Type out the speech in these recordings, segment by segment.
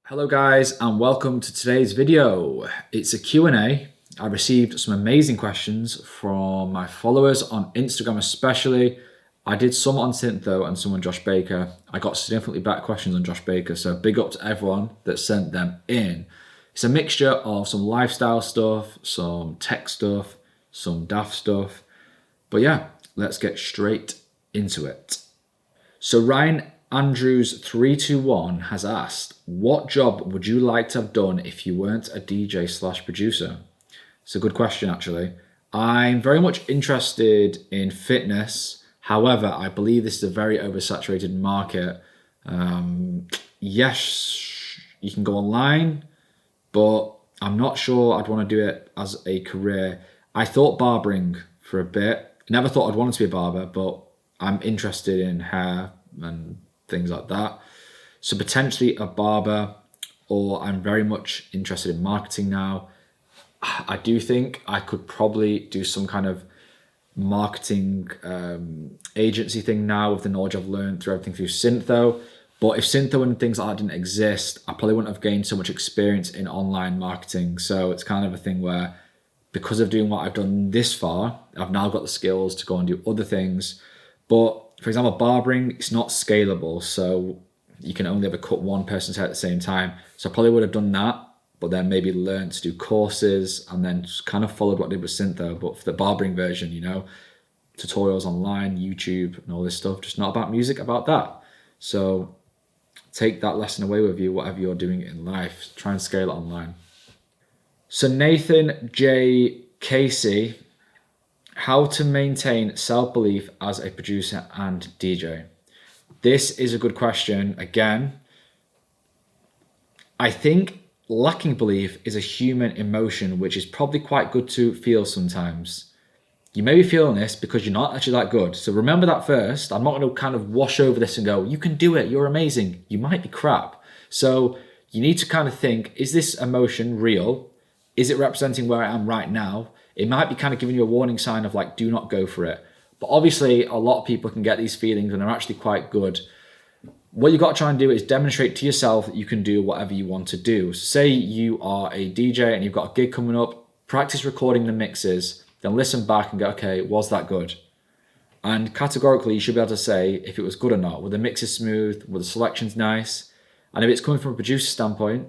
Hello guys and welcome to today's video. It's a Q&A. I received some amazing questions from my followers on Instagram especially. I did some on Syntho and some on Josh Baker. I got significantly better questions on Josh Baker, so big up to everyone that sent them in. It's a mixture of some lifestyle stuff, some tech stuff, some daft stuff. But yeah, let's get straight into it. So Ryan Andrews 321 has asked, what job would you like to have done if you weren't a DJ/producer? It's a good question, actually. I'm very much interested in fitness. However, I believe this is a very oversaturated market. Yes, you can go online, but I'm not sure I'd want to do it as a career. I thought barbering for a bit. Never thought I'd want to be a barber, but I'm interested in hair and things like that. So potentially a barber, or I'm very much interested in marketing now. I do think I could probably do some kind of marketing agency thing now with the knowledge I've learned through everything through Syntho. But if Syntho and things like that didn't exist, I probably wouldn't have gained so much experience in online marketing. So it's kind of a thing where, because of doing what I've done this far, I've now got the skills to go and do other things. But for example, barbering, it's not scalable. So you can only ever cut one person's hair at the same time. So I probably would have done that, but then maybe learned to do courses and then just kind of followed what I did with Syntho. But for the barbering version, tutorials online, YouTube and all this stuff, just not about music, about that. So take that lesson away with you, whatever you're doing in life. Try and scale it online. So Nathan J. Casey, how to maintain self-belief as a producer and DJ? This is a good question. Again, I think lacking belief is a human emotion, which is probably quite good to feel sometimes. You may be feeling this because you're not actually that good. So remember that first. I'm not going to kind of wash over this and go, you can do it, you're amazing. You might be crap. So you need to kind of think, is this emotion real? Is it representing where I am right now? It might be kind of giving you a warning sign of like, do not go for it. But obviously a lot of people can get these feelings and they're actually quite good. What you've got to try and do is demonstrate to yourself that you can do whatever you want to do. So say you are a DJ and you've got a gig coming up, practice recording the mixes, then listen back and go, okay, was that good? And categorically, you should be able to say if it was good or not. Were the mixes smooth? Were the selections nice? And if it's coming from a producer standpoint,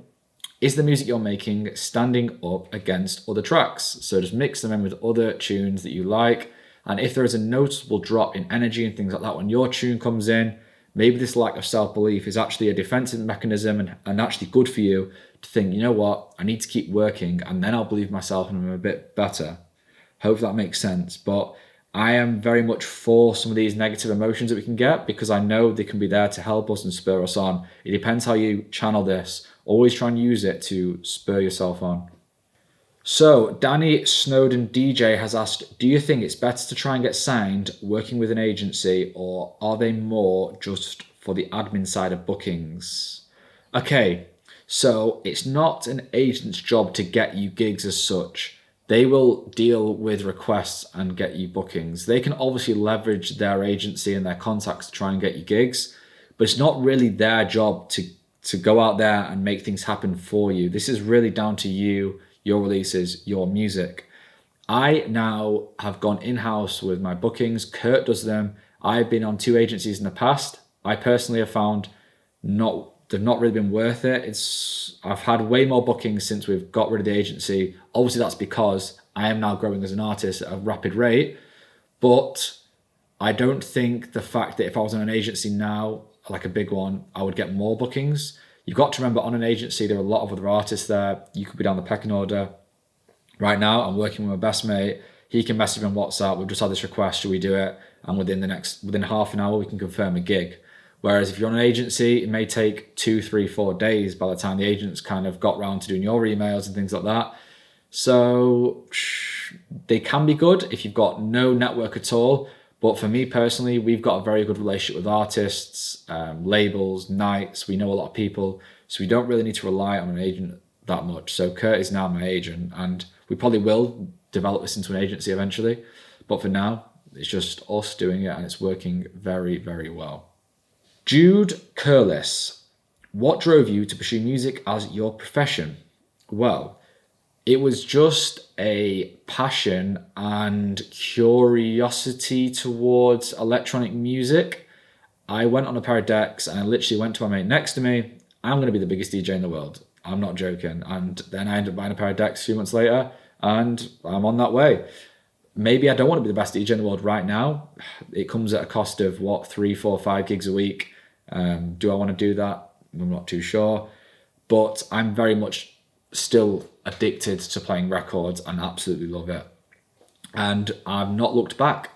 is the music you're making standing up against other tracks? So just mix them in with other tunes that you like. And if there is a noticeable drop in energy and things like that when your tune comes in, maybe this lack of self-belief is actually a defensive mechanism and actually good for you to think, you know what, I need to keep working and then I'll believe myself and I'm a bit better. Hope that makes sense. But I am very much for some of these negative emotions that we can get because I know they can be there to help us and spur us on. It depends how you channel this. Always try and use it to spur yourself on. So Danny Snowden DJ has asked, do you think it's better to try and get signed working with an agency, or are they more just for the admin side of bookings? Okay, so it's not an agent's job to get you gigs as such. They will deal with requests and get you bookings. They can obviously leverage their agency and their contacts to try and get you gigs, but it's not really their job to go out there and make things happen for you. This is really down to you, your releases, your music. I now have gone in-house with my bookings. Kurt does them. I've been on 2 agencies in the past. I personally have found they've not really been worth it. I've had way more bookings since we've got rid of the agency. Obviously that's because I am now growing as an artist at a rapid rate, but I don't think the fact that if I was on an agency now, like a big one, I would get more bookings. You've got to remember, on an agency, there are a lot of other artists there. You could be down the pecking order. Right now, I'm working with my best mate. He can message me on WhatsApp. We've just had this request. Should we do it? And within half an hour, we can confirm a gig. Whereas if you're on an agency, it may take 2, 3, 4 days by the time the agent's kind of got round to doing your emails and things like that. So they can be good if you've got no network at all. But for me personally, we've got a very good relationship with artists, labels, nights. We know a lot of people. So we don't really need to rely on an agent that much. So Kurt is now my agent, and we probably will develop this into an agency eventually. But for now, it's just us doing it, and it's working very, very well. Jude Curlis, What drove you to pursue music as your profession? Well, it was just a passion and curiosity towards electronic music. I went on a pair of decks and I literally went to my mate next to me. I'm going to be the biggest DJ in the world. I'm not joking. And then I ended up buying a pair of decks a few months later and I'm on that way. Maybe I don't want to be the best DJ in the world right now. It comes at a cost of what, 3, 4, 5 gigs a week. Do I want to do that? I'm not too sure. But I'm very much still addicted to playing records and absolutely love it. And I've not looked back.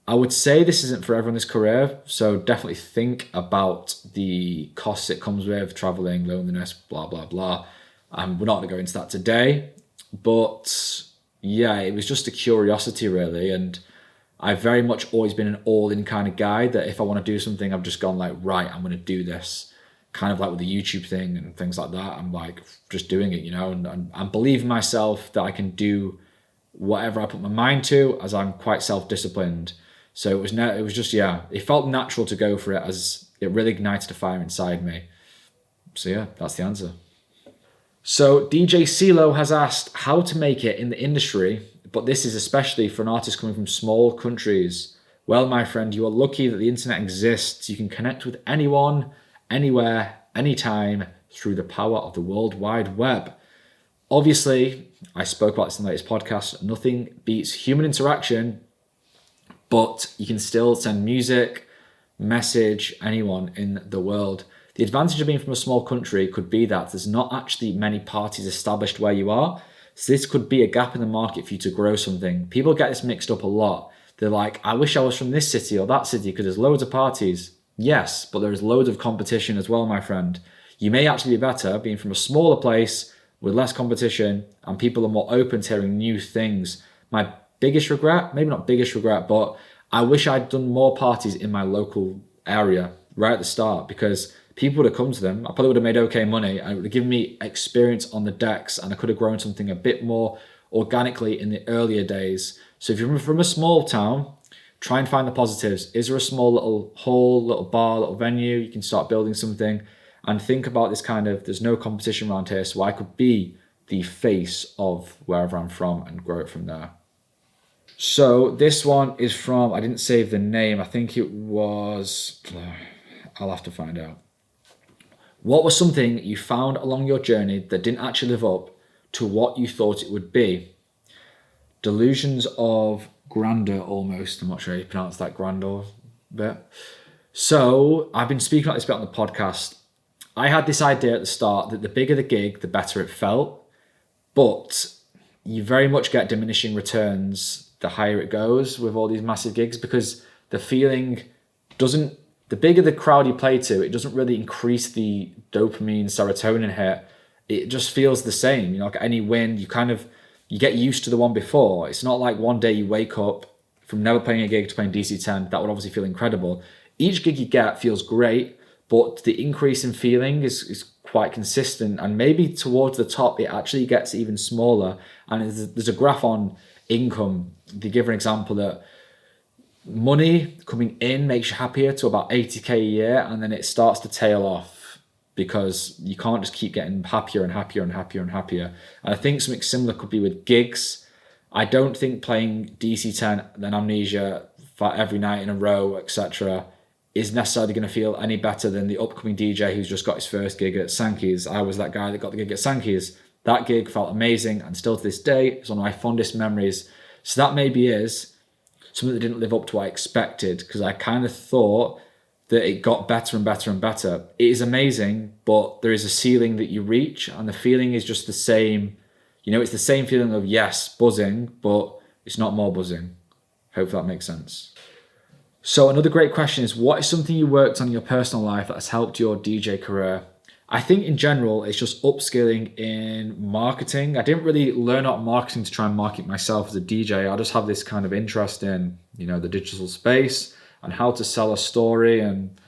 I would say this isn't for everyone, this career, so definitely think about the costs it comes with, traveling, loneliness, blah, blah, blah. We're not going to go into that today, but yeah, it was just a curiosity really. And I've very much always been an all-in kind of guy that if I want to do something, I've just gone like, right, I'm going to do this. Kind of like with the YouTube thing and things like that. I'm like just doing it, and believe in myself that I can do whatever I put my mind to, as I'm quite self-disciplined. So it was just, it felt natural to go for it, as it really ignited a fire inside me. So yeah, that's the answer. So DJ CeeLo has asked how to make it in the industry, but this is especially for an artist coming from small countries. Well, my friend, you are lucky that the internet exists. You can connect with anyone, anywhere, anytime through the power of the World Wide Web. Obviously, I spoke about this in the latest podcast, nothing beats human interaction, but you can still send music, message anyone in the world. The advantage of being from a small country could be that there's not actually many parties established where you are. So this could be a gap in the market for you to grow something. People get this mixed up a lot. They're like, I wish I was from this city or that city because there's loads of parties. Yes, but there's loads of competition as well, my friend. You may actually be better being from a smaller place with less competition and people are more open to hearing new things. My biggest regret, maybe not biggest regret, but I wish I'd done more parties in my local area right at the start, because people would have come to them. I probably would have made okay money and it would have given me experience on the decks and I could have grown something a bit more organically in the earlier days. So if you're from a small town, try and find the positives. Is there a small little hall, little bar, little venue? You can start building something and think about this kind of, there's no competition around here, so I could be the face of wherever I'm from and grow it from there. So this one is from, I didn't save the name. I think it was, I'll have to find out. What was something you found along your journey that didn't actually live up to what you thought it would be? Delusions of grandeur, almost. I'm not sure how you pronounce that grandeur bit. So I've been speaking about this bit on the podcast. I had this idea at the start that the bigger the gig, the better it felt. But you very much get diminishing returns the higher it goes with all these massive gigs, because the feeling doesn't, the bigger the crowd you play to, it doesn't really increase the dopamine, serotonin hit. It just feels the same. Like any win, you get used to the one before. It's not like one day you wake up from never playing a gig to playing DC-10. That would obviously feel incredible. Each gig you get feels great, but the increase in feeling is quite consistent. And maybe towards the top, it actually gets even smaller. And there's a graph on income. They give an example that money coming in makes you happier to about 80k a year, and then it starts to tail off because you can't just keep getting happier and happier and happier and happier. And I think something similar could be with gigs. I don't think playing DC-10, then Amnesia for every night in a row, etc., is necessarily going to feel any better than the upcoming DJ who's just got his first gig at Sankey's. I was that guy that got the gig at Sankey's. That gig felt amazing, and still to this day, it's one of my fondest memories. So that maybe is something that didn't live up to what I expected, because I kind of thought that it got better and better and better. It is amazing, but there is a ceiling that you reach, and the feeling is just the same. It's the same feeling of, yes, buzzing, but it's not more buzzing. Hope that makes sense. So another great question is, what is something you worked on in your personal life that has helped your DJ career? I think in general, it's just upskilling in marketing. I didn't really learn about marketing to try and market myself as a DJ. I just have this kind of interest in, the digital space and how to sell a story and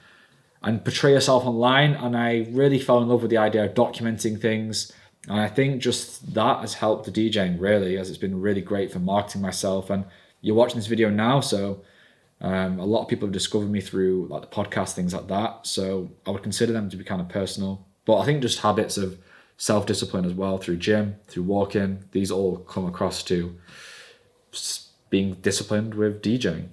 portray yourself online. And I really fell in love with the idea of documenting things. And I think just that has helped the DJing really, as it's been really great for marketing myself. And you're watching this video now, so A lot of people have discovered me through like the podcast, things like that. So I would consider them to be kind of personal. But I think just habits of self-discipline as well, through gym, through walking, these all come across to being disciplined with DJing.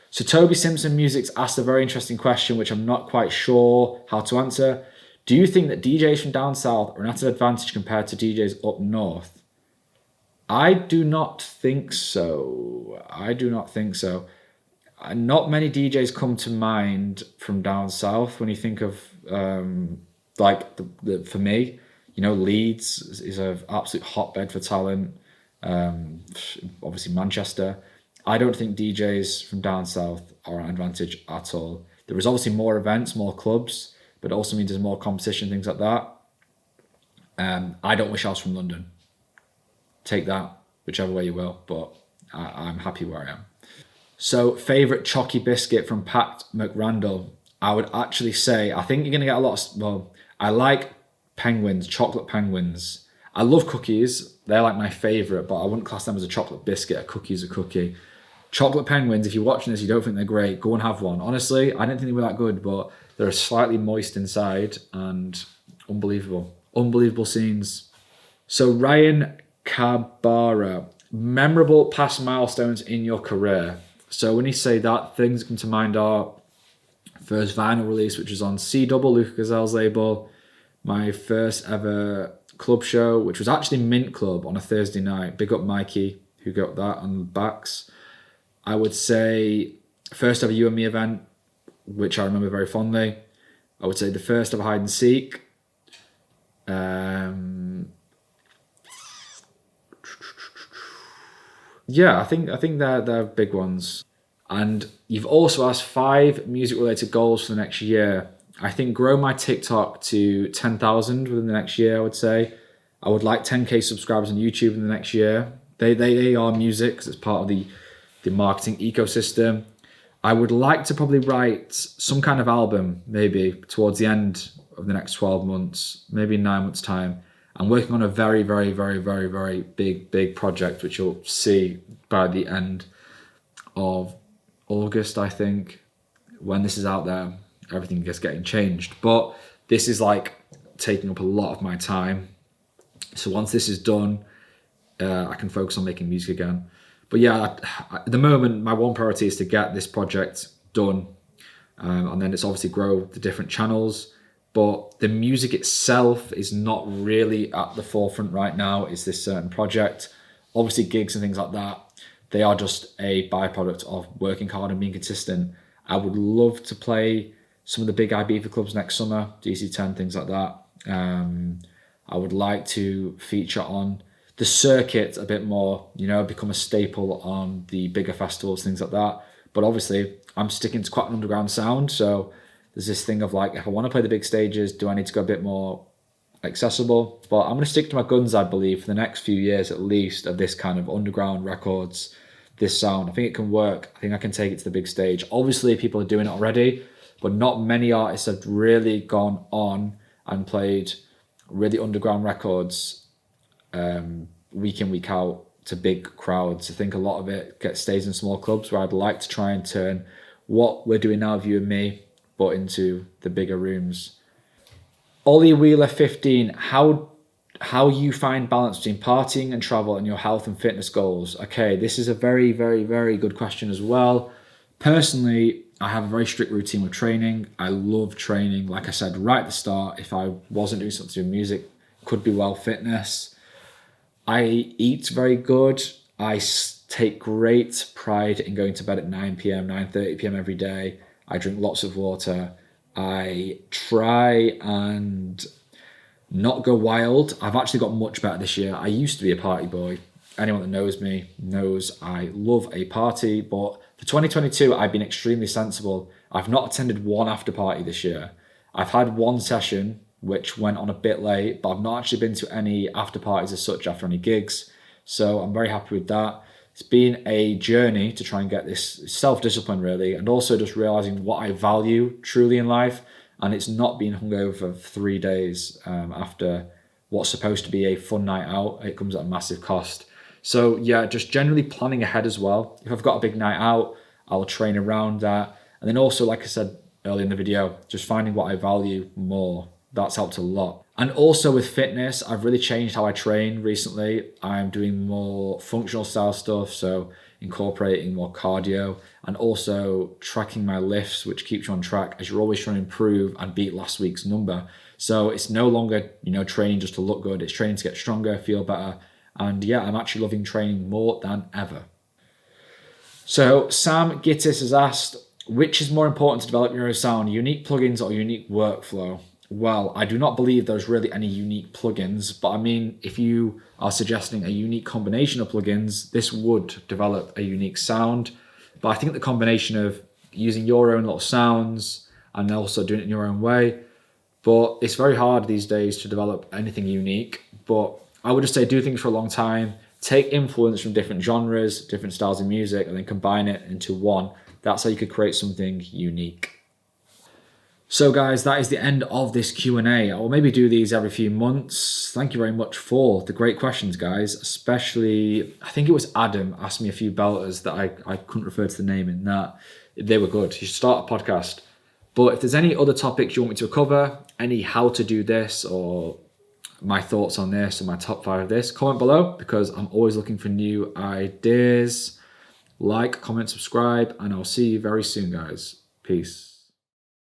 So Toby Simpson Music's asked a very interesting question, which I'm not quite sure how to answer. Do you think that DJs from down south are at an advantage compared to DJs up north? I do not think so. Not many DJs come to mind from down south when you think of for me, Leeds is an absolute hotbed for talent. Obviously Manchester. I don't think DJs from down south are an advantage at all. There is obviously more events, more clubs, but it also means there's more competition, things like that. I don't wish I was from London. Take that whichever way you will, but I'm happy where I am. So, favourite chalky biscuit from Pat McRandall. I would actually say, I think you're going to get a lot of, I like penguins, chocolate penguins. I love cookies. They're like my favourite, but I wouldn't class them as a chocolate biscuit. A cookie is a cookie. Chocolate penguins, if you're watching this, you don't think they're great, go and have one. Honestly, I didn't think they were that good, but they're slightly moist inside and unbelievable. Unbelievable scenes. So Ryan Cabara, memorable past milestones in your career. So when you say that, things that come to mind are first vinyl release, which was on C-Double, Luca Gazelle's label. My first ever club show, which was actually Mint Club on a Thursday night. Big up Mikey, who got that on the backs. I would say first ever You and Me event, which I remember very fondly. I would say the first ever hide and seek. Yeah, I think they're big ones. And you've also asked 5 music-related goals for the next year. I think grow my TikTok to 10,000 within the next year, I would say. I would like 10k subscribers on YouTube in the next year. They are music because it's part of the marketing ecosystem. I would like to probably write some kind of album, maybe towards the end of the next 12 months, maybe in 9 months' time. I'm working on a very, very, very, very, very big project, which you'll see by the end of August, I think. When this is out there, everything is getting changed. But this is like taking up a lot of my time. So once this is done, I can focus on making music again. But yeah, at the moment, my one priority is to get this project done. And then it's obviously grow the different channels. But the music itself is not really at the forefront right now. It's this certain project. Obviously gigs and things like that, they are just a byproduct of working hard and being consistent. I would love to play some of the big Ibiza clubs next summer, DC10, things like that. I would like to feature on the circuit a bit more, become a staple on the bigger festivals, things like that. But obviously, I'm sticking to quite an underground sound, so there's this thing of like, if I want to play the big stages, do I need to go a bit more accessible? But I'm going to stick to my guns, I believe, for the next few years at least, of this kind of underground records, this sound. I think it can work. I think I can take it to the big stage. Obviously, people are doing it already, but not many artists have really gone on and played really underground records week in, week out to big crowds. I think a lot of it stays in small clubs, where I'd like to try and turn what we're doing now, You and Me, but into the bigger rooms. Ollie Wheeler 15, how you find balance between partying and travel and your health and fitness goals? Okay, this is a very, very, very good question as well. Personally, I have a very strict routine with training. I love training. Like I said right at the start, if I wasn't doing something to do with music, could be well fitness. I eat very good. I take great pride in going to bed at 9 p.m, 9:30 p.m. every day. I drink lots of water. I try and not go wild. I've actually got much better this year. I used to be a party boy. Anyone that knows me knows I love a party, but for 2022, I've been extremely sensible. I've not attended one after party this year. I've had one session, which went on a bit late, but I've not actually been to any after parties as such after any gigs. So I'm very happy with that. It's been a journey to try and get this self-discipline really, and also just realizing what I value truly in life. And it's not being hungover for 3 days after what's supposed to be a fun night out. It comes at a massive cost. So yeah, just generally planning ahead as well. If I've got a big night out, I'll train around that. And then also, like I said earlier in the video, just finding what I value more. That's helped a lot. And also with fitness, I've really changed how I train recently. I'm doing more functional style stuff, so incorporating more cardio and also tracking my lifts, which keeps you on track as you're always trying to improve and beat last week's number. So it's no longer, training just to look good. It's training to get stronger, feel better. And yeah, I'm actually loving training more than ever. So Sam Gittis has asked, which is more important to develop your own sound, unique plugins or unique workflow? Well, I do not believe there's really any unique plugins, but I mean, if you are suggesting a unique combination of plugins, this would develop a unique sound. But I think the combination of using your own little sounds and also doing it in your own way, but it's very hard these days to develop anything unique. But I would just say do things for a long time, take influence from different genres, different styles of music, and then combine it into one. That's how you could create something unique. So guys, that is the end of this Q&A. I will maybe do these every few months. Thank you very much for the great questions, guys. Especially, I think it was Adam asked me a few belters that I couldn't refer to the name in that. They were good. You should start a podcast. But if there's any other topics you want me to cover, any how to do this or my thoughts on this or my top 5 of this, comment below because I'm always looking for new ideas. Like, comment, subscribe, and I'll see you very soon, guys. Peace.